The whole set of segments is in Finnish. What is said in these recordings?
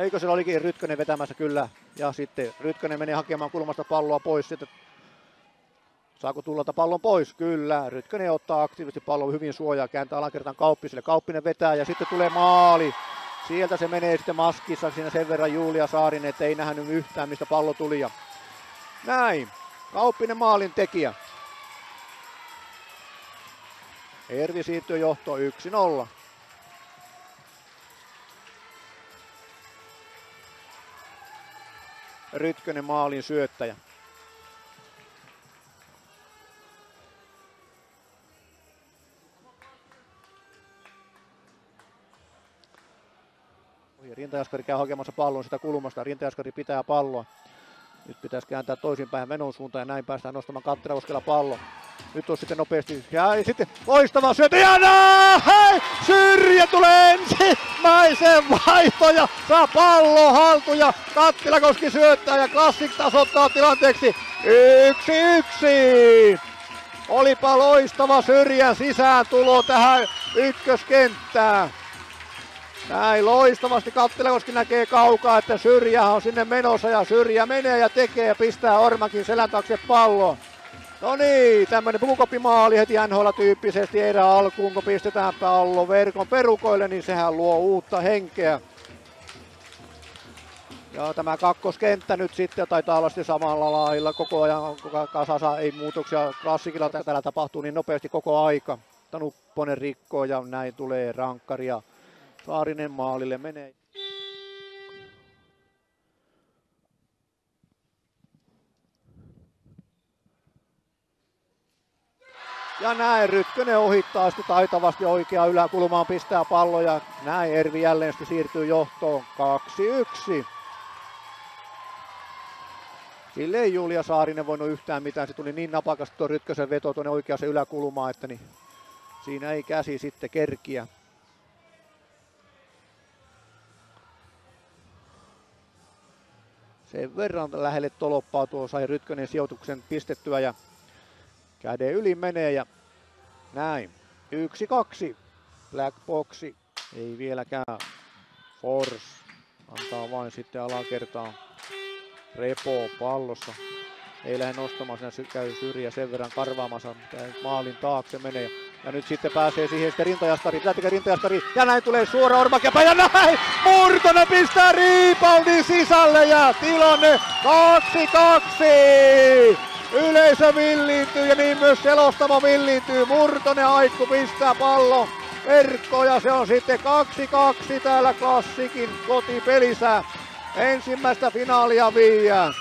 Eikö siellä olikin Rytkönen vetämässä kyllä. Ja sitten Rytkönen menee hakemaan kulmasta palloa pois. Sitten saako tullolta pallon pois? Kyllä. Rytkönen ottaa aktiivisesti pallon hyvin suojaa. Kääntää alakertaan Kauppiselle. Kauppinen vetää ja sitten tulee maali. Sieltä se menee sitten maskissa. Siinä sen verran Julia Saarinen, että ei nähnyt yhtään mistä pallo tuli. Ja näin. Kauppinen maalin tekijä. Ervi siirtyy johtoon 1-0. Rytkönen maalin syöttäjä. Rintajaskari käy hakemassa pallon sitä kulmasta. Rintajaskari pitää palloa. Nyt pitäisi kääntää toisinpäin menon suuntaan ja näin päästään nostamaan Kattilakoskella pallo. Nyt on sitten nopeasti ja sitten loistava syöttö ja näin! Syrjä tulee ensimmäisen vaihto ja saa pallon haltuun ja Kattilakoski syöttää ja Classic tasoittaa tilanteeksi 1-1. Olipa loistava syrjän sisääntulo tähän ykköskenttään. Näin loistavasti Kattilakoski näkee kaukaa, että Syrjä on sinne menossa ja Syrjä menee ja tekee ja pistää Ormakin selän taakse pallon. No niin, tämmönen pukukoppimaali heti NHL-tyyppisesti erä alkuun, kun pistetään pallo verkon perukoille, niin sehän luo uutta henkeä. Ja tämä kakkoskenttä nyt sitten taitaa olla sitten samalla lailla koko ajan, kasassa ei muutoksia Klassikilla täällä tapahtuu niin nopeasti koko aika. Nupponen rikkoo ja näin tulee rankkari ja Saarinen maalille menee. Ja näin Rytkönen ohittaa sitten taitavasti oikeaan yläkulmaan, pistää pallo ja näin Ervi jälleen sitten siirtyy johtoon 2-1. Sille ei Julia Saarinen voinut yhtään mitään, se tuli niin napakasti tuo Rytkösen veto tuonne oikeaan yläkulmaan, että niin siinä ei käsi sitten kerkiä. Sen verran lähelle toloppaa tuo sai Rytkönen sijoituksen pistettyä ja käden yli menee ja näin. 1-2. Black boxi ei vieläkään. Force antaa vain sitten alakertaan. Repo pallossa. Ei lähde nostamaan, siinä käy Syrjä sen verran karvaamassa. Maalin taakse menee. Ja nyt sitten pääsee siihen sitten Rintajaskari. Lähtikö Rintajaskari? Ja näin tulee suora Ormakia ja näin! Murtonen pistää reboundin sisälle ja tilanne 2-2! Yleisö villiintyy ja niin myös selostamo villiintyy. Murtonen Aikku pistää pallon verkkoon ja se on sitten 2-2 täällä Classicin kotipelissä. Ensimmäistä finaalia viiää.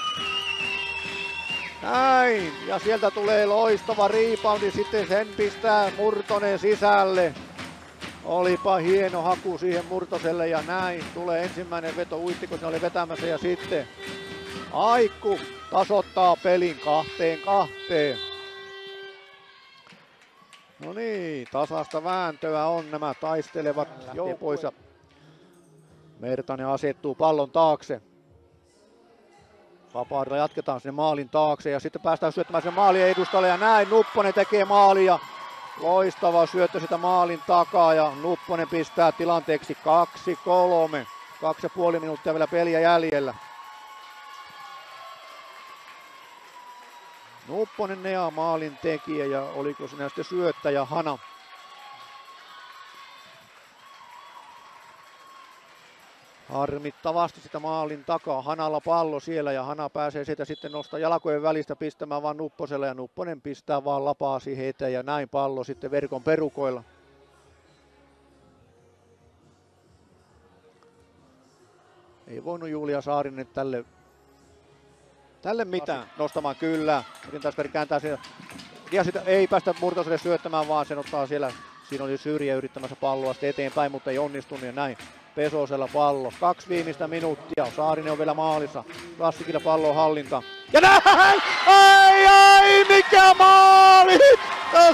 Näin, ja sieltä tulee loistava reboundi, sitten sen pistää Murtonen sisälle. Olipa hieno haku siihen Murtoselle ja näin tulee ensimmäinen veto, Uittiko se oli vetämässä ja sitten Aikku tasoittaa pelin 2-2. No niin, tasasta vääntöä on, nämä taistelevat joukoissa. Mertanen asettuu pallon taakse. Vapaudella jatketaan sinne maalin taakse ja sitten päästään syöttämään sen maalin edustalle ja näin Nupponen tekee maali ja loistava syöttö sitä maalin takaa ja Nupponen pistää tilanteeksi 2-3. 2,5 minuuttia vielä peliä jäljellä. Nupponen Nea maalin tekijä ja oliko siinä sitten syöttäjä Hana. Harmittavasti sitä maalin takaa. Hanalla pallo siellä ja Hana pääsee sieltä sitten nostaa jalkojen välistä pistämään vaan Nupposelle ja Nupponen pistää vaan lapaa siihen eteen ja näin pallo sitten verkon perukoilla. Ei voinut Julia Saarinen tälle mitään nostamaan kyllä. Rintajaskari kääntää siellä. Ja sitten ei päästä Murtoselle syöttämään vaan sen ottaa siellä. Siinä oli Syrjä yrittämässä palloa sitten eteenpäin, mutta ei onnistunut ja näin. Pesosella pallo. 2 viimeistä minuuttia. Saarinen on vielä maalissa. Klassikilla pallon hallinta. Ja näin! Ai mikä maali!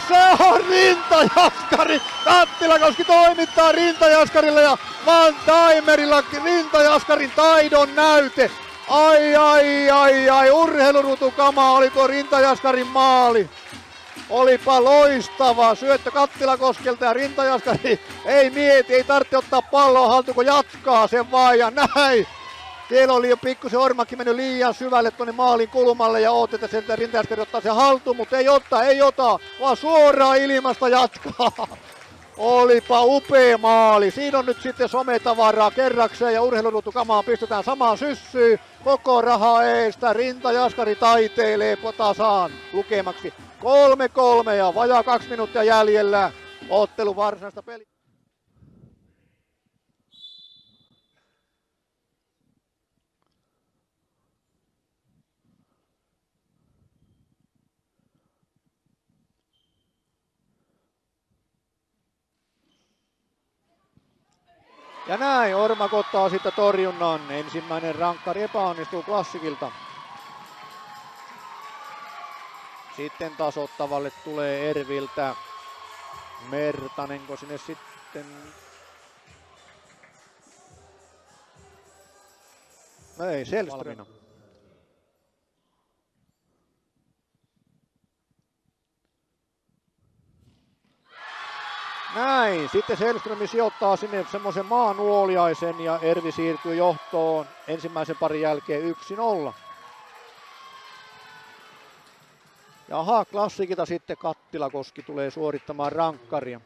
Se on Rintajaskari! Kattilakoski toimittaa Rintajaskarille ja Van Timerilla Rintajaskarin taidon näyte. Ai, urheilurutukama oli tuo Rintajaskarin maali. Olipa loistava syöttö Kattilakoskelta ja Rintajaskari ei mieti, ei tarvitse ottaa palloa haltuun, kun jatkaa sen vaan ja näin. Siellä oli jo pikkusen Ormakin mennyt liian syvälle tuonne maalin kulmalle ja oot, että sieltä Rintajaskari ottaa sen haltuun, mutta ei ota, vaan suoraan ilmasta jatkaa. Olipa upea maali. Siinä on nyt sitten sometavaraa kerrakseen ja urheiluruutukamaan pistetään samaan syssyyn. Koko raha eestä. Rintajaskari taiteilee tasaan lukemaksi. 3-3 ja vajaa 2 minuuttia jäljellä ottelu varsinaista peliä. Ja näin Ormak ottaa sitten torjunnan. Ensimmäinen rankkari epäonnistuu Klassikilta. Sitten tasoittavalle tulee Erviltä Mertanenko sinne sitten. Ei, Selström. Näin, sitten Selström sijoittaa sinne semmoisen maanuoliaisen ja Ervi siirtyy johtoon ensimmäisen parin jälkeen 1-0. Jaha, Klassikilta sitten Kattilakoski tulee suorittamaan rankkaria.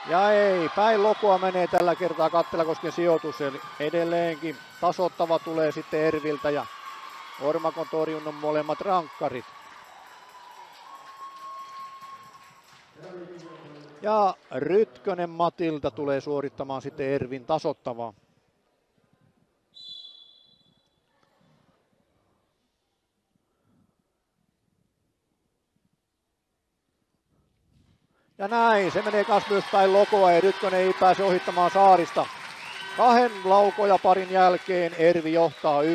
Ja ei, päin lokua menee tällä kertaa Kattilakosken sijoitus, eli edelleenkin tasoittava tulee sitten Erviltä ja Ormak on torjunut molemmat rankkarit. Ja Rytkönen Matilta tulee suorittamaan sitten Ervin tasoittavaa. Ja näin, se menee kas myös päin lokoa ja Rytkönen ei pääse ohittamaan Saarista. 2 laukoja parin jälkeen Ervi johtaa 1-0.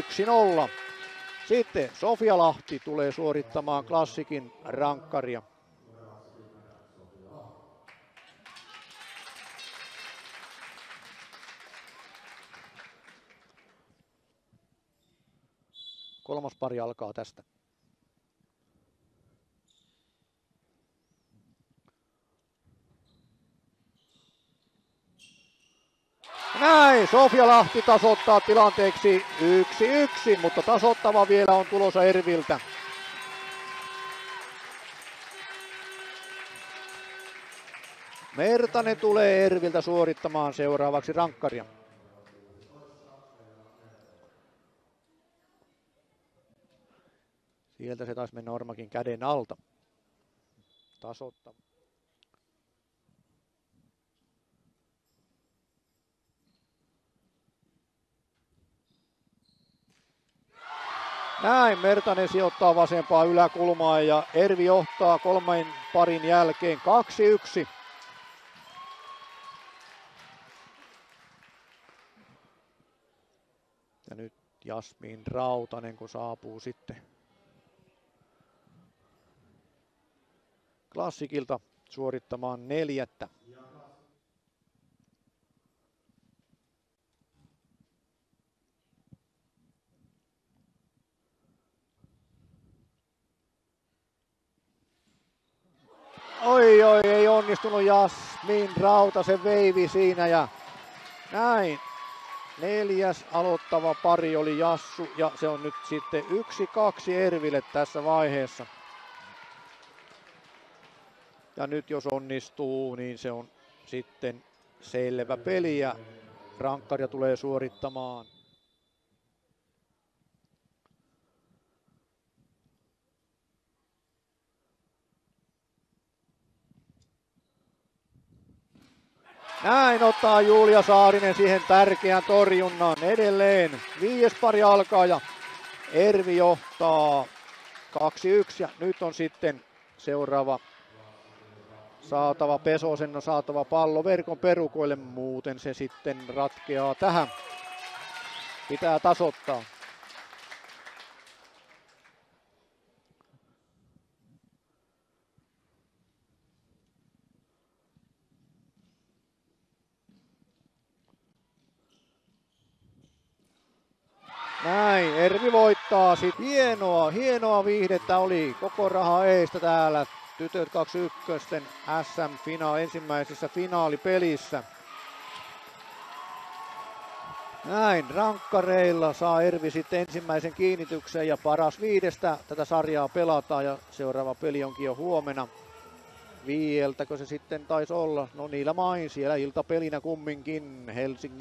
Sitten Sofia Lahti tulee suorittamaan Klassikin rankkaria. Kolmas pari alkaa tästä. Näin, Sofia Lahti tasoittaa tilanteeksi 1-1, mutta tasoittava vielä on tulossa Erviltä. Mertanen tulee Erviltä suorittamaan seuraavaksi rankkaria. Sieltä se taisi mennä Ormakin käden alta. Tasoittava. Näin, Mertanen sijoittaa vasempaa yläkulmaan ja Ervi johtaa 3 parin jälkeen 2-1. Ja nyt Jasmin Rautanen, kun saapuu sitten Klassikilta suorittamaan 4. Oi, ei onnistunut Jasmin Rautasen veivi siinä ja näin. 4. aloittava pari oli Jassu ja se on nyt sitten 1-2 Erville tässä vaiheessa. Ja nyt jos onnistuu, niin se on sitten selvä peli ja rankkaria tulee suorittamaan. Näin ottaa Julia Saarinen siihen tärkeän torjunnan edelleen. 5. pari alkaa ja Ervi johtaa 2-1 ja nyt on sitten seuraava saatava Pesosen on saatava pallo verkon perukoille, muuten se sitten ratkeaa tähän. Pitää tasoittaa. Näin, Ervi voittaa sit. Hienoa viihdettä oli koko raha eestä täällä. Tytöt 21 ensimmäisessä finaalipelissä. Näin, rankkareilla saa Ervi sitten ensimmäisen kiinnityksen ja paras 5 tätä sarjaa pelataan ja seuraava peli onkin jo huomenna. 5:ltäkö se sitten taisi olla? No niillä main siellä iltapelinä kumminkin Helsingin